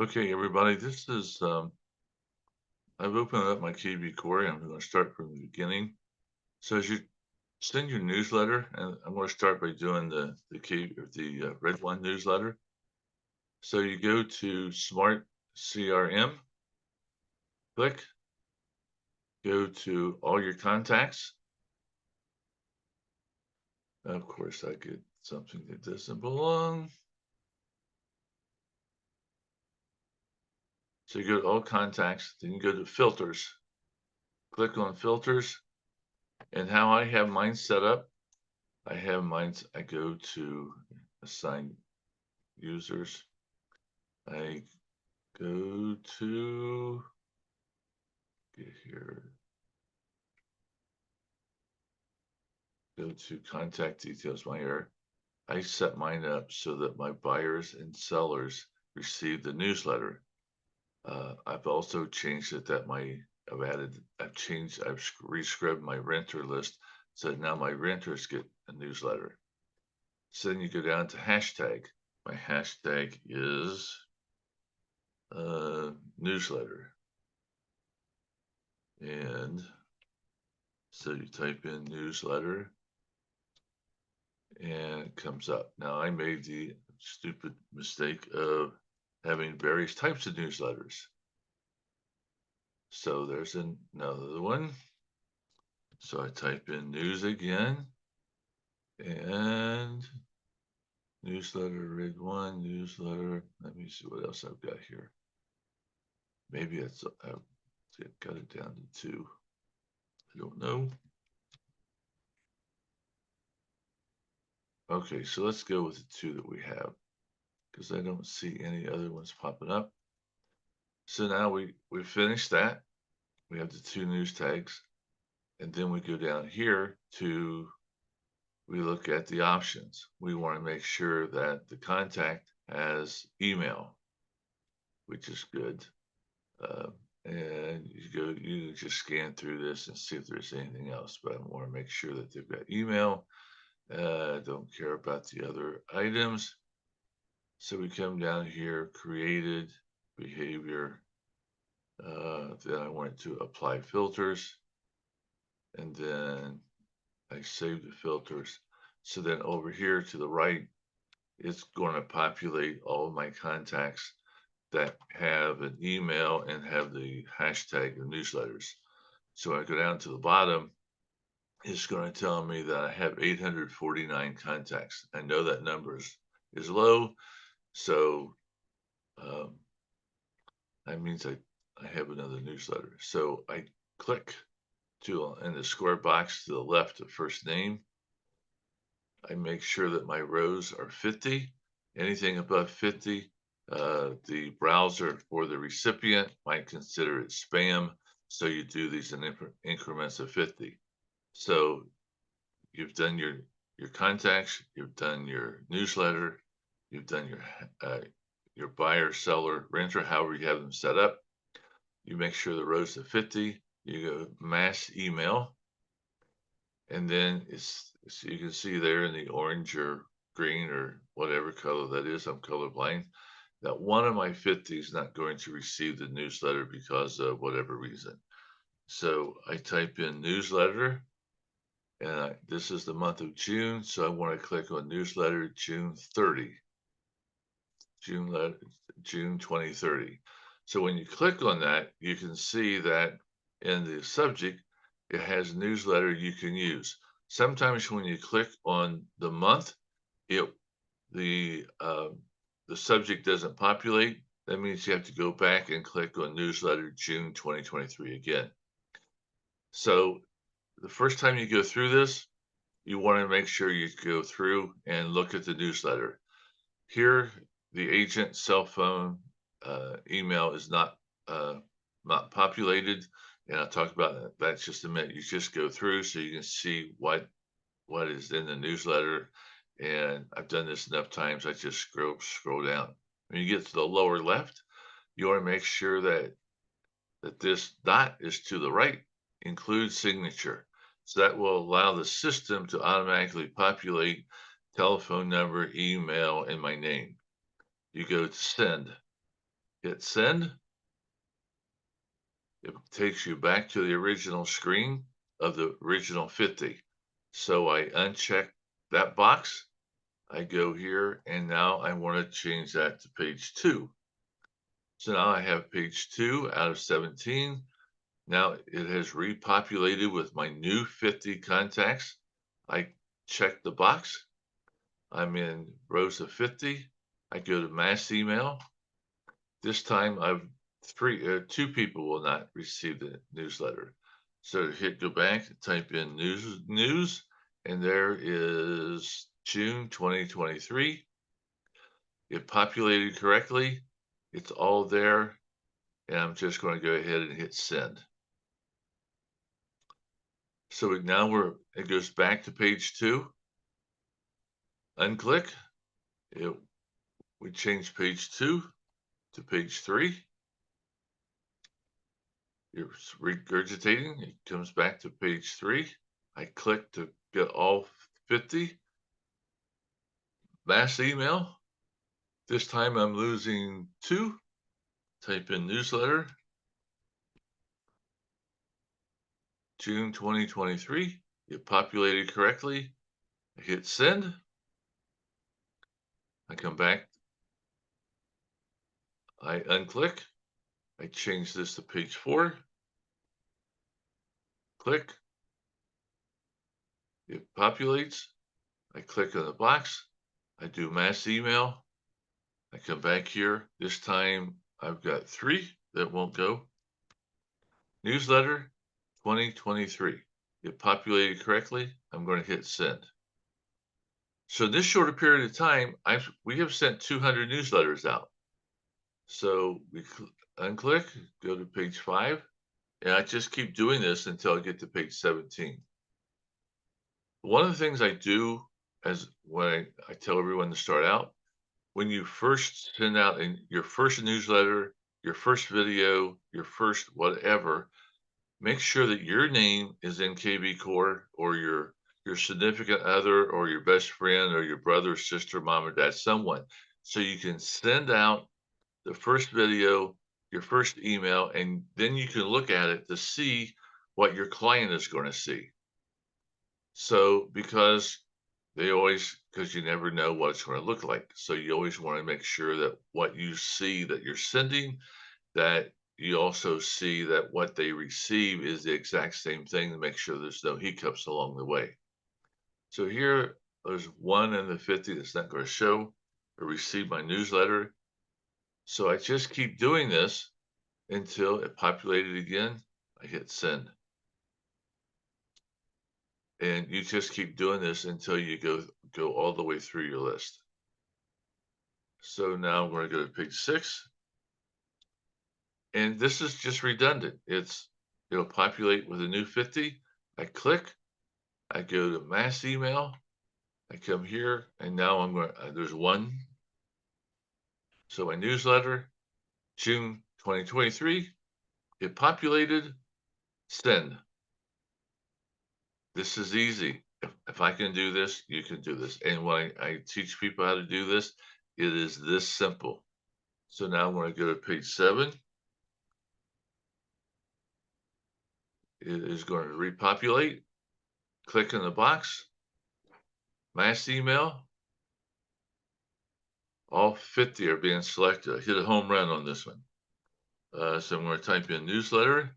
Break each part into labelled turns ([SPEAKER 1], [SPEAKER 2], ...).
[SPEAKER 1] Okay, everybody, this is, I've opened up my KB Core. I'm going to start from the beginning. So as you send your newsletter, and I'm going to start by doing the Red One newsletter. So you go to Smart CRM, click, go to all your contacts. Of course, I get something that doesn't belong. So you go to all contacts, then you go to filters, click on filters, and how I have mine set up. I go to assign users. I go to get here, go to contact details, my error. I set mine up so that my buyers and sellers receive the newsletter. I've also changed it that I've rescribed my renter list so now my renters get a newsletter. So then you go down to hashtag. My hashtag is newsletter. And so you type in newsletter and it comes up. Now I made the stupid mistake of having various types of newsletters. So there's another one. So I type in news again and newsletter rig one newsletter. Let me see what else I've got here. Maybe I've got it down to 2. I don't know. Okay, so let's go with the 2 that we have because I don't see any other ones popping up. So now we finished that. We have the 2 news tags, and then we go down here we look at the options. We want to make sure that the contact has email, which is good. Uh, and you just scan through this and see if there's anything else. But I want to make sure that they've got email. Don't care about the other items. So we come down here, created behavior. Then I went to apply filters, and then I save the filters. So then over here to the right, it's going to populate all of my contacts that have an email and have the hashtag of newsletters. So when I go down to the bottom, it's going to tell me that I have 849 contacts. I know that number is low. So um, that means I have another newsletter. So I click in the square box to the left of first name. I make sure that my rows are 50. Anything above 50, the browser or the recipient might consider it spam. So you do these in increments of 50. So you've done your contacts, you've done your newsletter, you've done your buyer, seller, renter, however you have them set up. You make sure the rows are 50. You go mass email, and then so you can see there in the orange or green or whatever color that is. I'm colorblind. That one of my 50 is not going to receive the newsletter because of whatever reason. So I type in newsletter, and this is the month of June. So I want to click on newsletter June 30, June, June 2030. So when you click on that, you can see that in the subject, it has newsletter you can use. Sometimes when you click on the month, it the uh, the subject doesn't populate. That means you have to go back and click on newsletter June 2023 again. So the first time you go through this, you want to make sure you go through and look at the newsletter. Here, the agent cell phone email is not populated, and I'll talk about that. That's just a minute. You just go through so you can see what is in the newsletter. And I've done this enough times. I just scroll down. When you get to the lower left, you want to make sure that this dot is to the right, include signature. So that will allow the system to automatically populate telephone number, email, and my name. You go to send. hit send. It takes you back to the original screen of the original 50. So I uncheck that box. I go here and now I want to change that to page 2. So now I have page 2 out of 17. Now it has repopulated with my new 50 contacts. I check the box. I'm in rows of 50. I go to mass email. This time I've two people will not receive the newsletter. So hit go back, type in news, and there is June 2023. It populated correctly. It's all there. And I'm just going to go ahead and hit send. So now it goes back to page 2. Unclick. We change page 2 to page 3. It's regurgitating. It comes back to page 3. I click to get all 50. Mass email. This time I'm losing 2. Type in newsletter. June 2023. It populated correctly. I hit send. I come back. I unclick. I change this to page 4. Click. It populates. I click on the box. I do mass email. I come back here. This time I've got 3 that won't go. Newsletter 2023. It populated correctly. I'm going to hit send. So this shorter period of time, we have sent 200 newsletters out. So we unclick, go to page 5, and I just keep doing this until I get to page 17. One of the things I do when I tell everyone to start out, when you first send out your first newsletter, your first video, your first whatever, make sure that your name is in KB Core, or your significant other or your best friend or your brother, sister, mom, or dad, someone, so you can send out the first video, your first email, and then you can look at it to see what your client is going to see. So because you never know what it's going to look like. So you always want to make sure that what you see that you're sending, that you also see that what they receive is the exact same thing, to make sure there's no hiccups along the way. So here, there's 1 in the 50 that's not going to show or receive my newsletter. So I just keep doing this until it populated again. I hit send. And you just keep doing this until you go all the way through your list. So now I'm going to go to page 6. And this is just redundant. It'll populate with a new 50. I click, I go to mass email, I come here, and now there's 1. So my newsletter, June 2023, it populated, send. This is easy. If I can do this, you can do this. And when I teach people how to do this, it is this simple. So now I'm going to go to page 7. It is going to repopulate. Click in the box, mass email. All 50 are being selected. I hit a home run on this one. So I'm going to type in newsletter,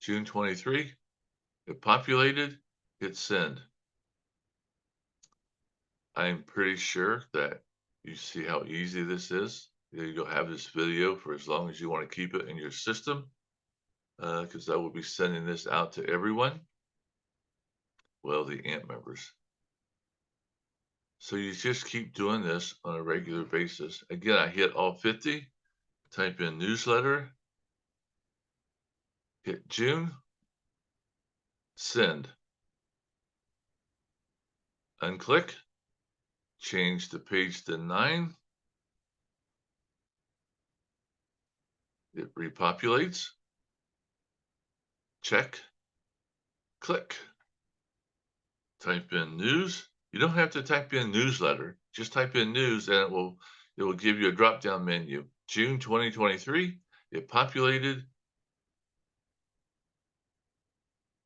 [SPEAKER 1] June 23. It populated, hit send. I'm pretty sure that you see how easy this is. You'll have this video for as long as you want to keep it in your system, because I will be sending this out to everyone. Well, the AMP members. So you just keep doing this on a regular basis. Again, I hit all 50, type in newsletter, hit June, send. Unclick, change the page to 9. It repopulates. Check, click. Type in news. You don't have to type in newsletter. Just type in news and it will give you a drop-down menu. June 2023, it populated.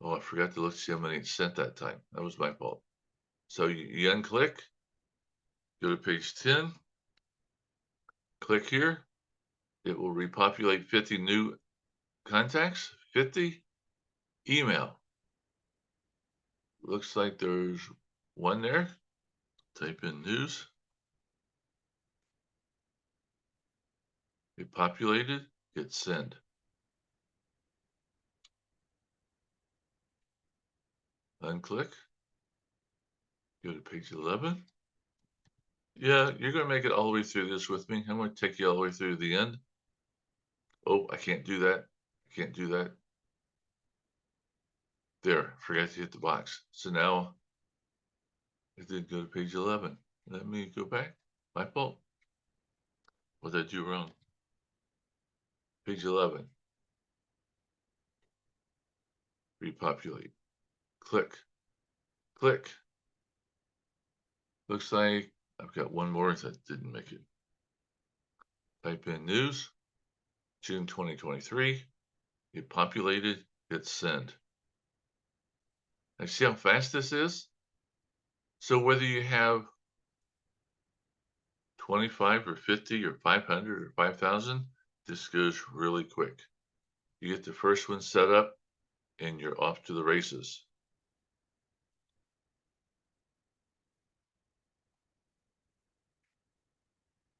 [SPEAKER 1] Oh, I forgot to look to see how many it sent that time. That was my fault. So you unclick, go to page 10, click here. It will repopulate 50 new contacts, 50, email. Looks like there's one there. Type in news. It populated, hit send. Unclick. Go to page 11. Yeah, you're going to make it all the way through this with me. I'm going to take you all the way through the end. Oh, I can't do that. I can't do that. There, forgot to hit the box. So now I did go to page 11. Let me go back. My fault. What did I do wrong? Page 11. Repopulate. Click. Click. Looks like I've got one more that didn't make it. Type in news, June 2023. It populated, hit send. Now see how fast this is? So whether you have 25 or 50 or 500 or 5,000, this goes really quick. You get the first one set up and you're off to the races.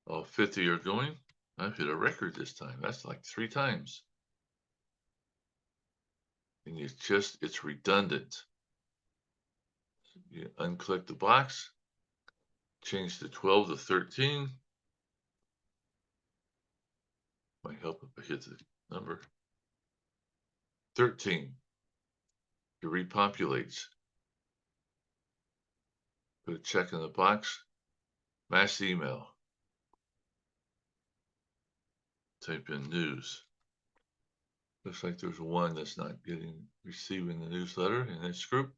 [SPEAKER 1] All 50 are going. I've hit a record this time. That's like 3 times. And it's redundant. You unclick the box, change the 12 to 13. Might help if I hit the number. 13. It repopulates. Put a check in the box. Mass email. Type in news. Looks like there's one that's not receiving the newsletter in this group.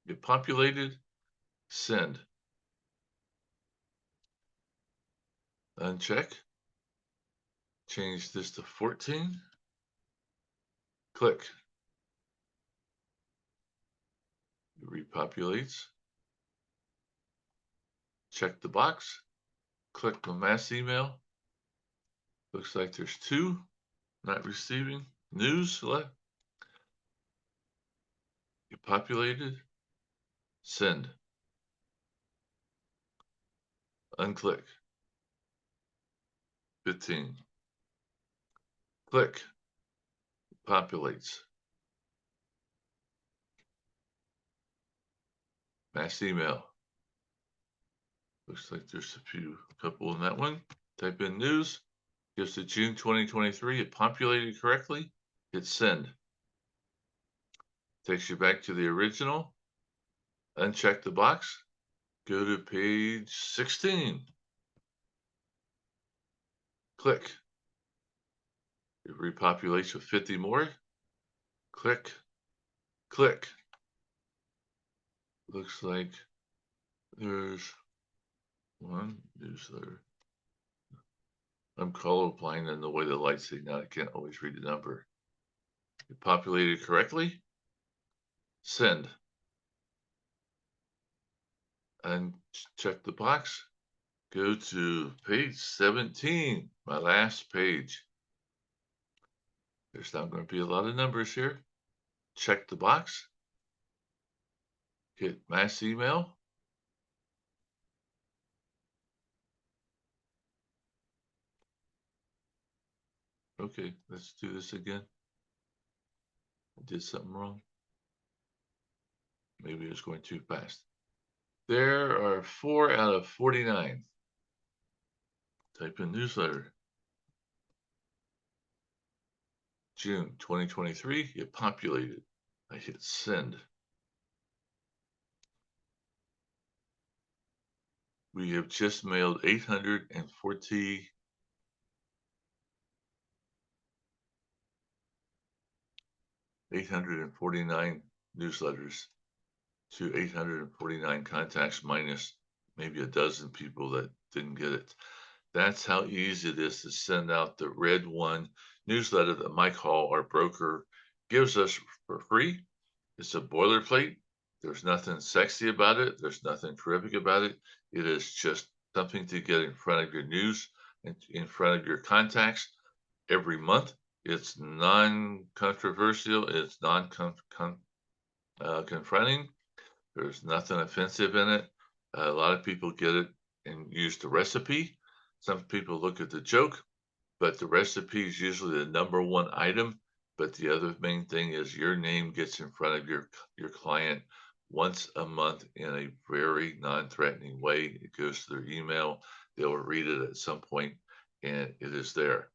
[SPEAKER 1] Get populated. Send. Uncheck. Change this to 14. Click. It repopulates. Check the box. Click the mass email. Looks like there's 2 not receiving. News left. Get populated. Send. Unclick. 15. Click. Populates. Mass email. Looks like there's a couple in that one. Type in news. Gives to June 2023. It populated correctly. Hit send. Takes you back to the original. Uncheck the box. Go to page 16. Click. It repopulates with 50 more. Click. Click. Looks like there's one newsletter. I'm colorblind in the way the lights say now. I can't always read the number. It populated correctly. Send. And check the box. Go to page 17, my last page. There's not going to be a lot of numbers here. Check the box. Hit mass email. Okay, let's do this again. I did something wrong. Maybe it's going too fast. There are 4 out of 49. Type in newsletter. June 2023, it populated. I hit send. We have just mailed 849 newsletters to 849 contacts minus maybe a dozen people that didn't get it. That's how easy it is to send out the Red One newsletter that Mike Hall, our broker, gives us for free. It's a boilerplate. There's nothing sexy about it. There's nothing terrific about it. It is just something to get in front of your news and in front of your contacts every month. It's non-controversial. It's non-confronting. There's nothing offensive in it. A lot of people get it and use the recipe. Some people look at the joke, but the recipe is usually the number one item. But the other main thing is your name gets in front of your client once a month in a very non-threatening way. It goes to their email. They'll read it at some point, and it is there.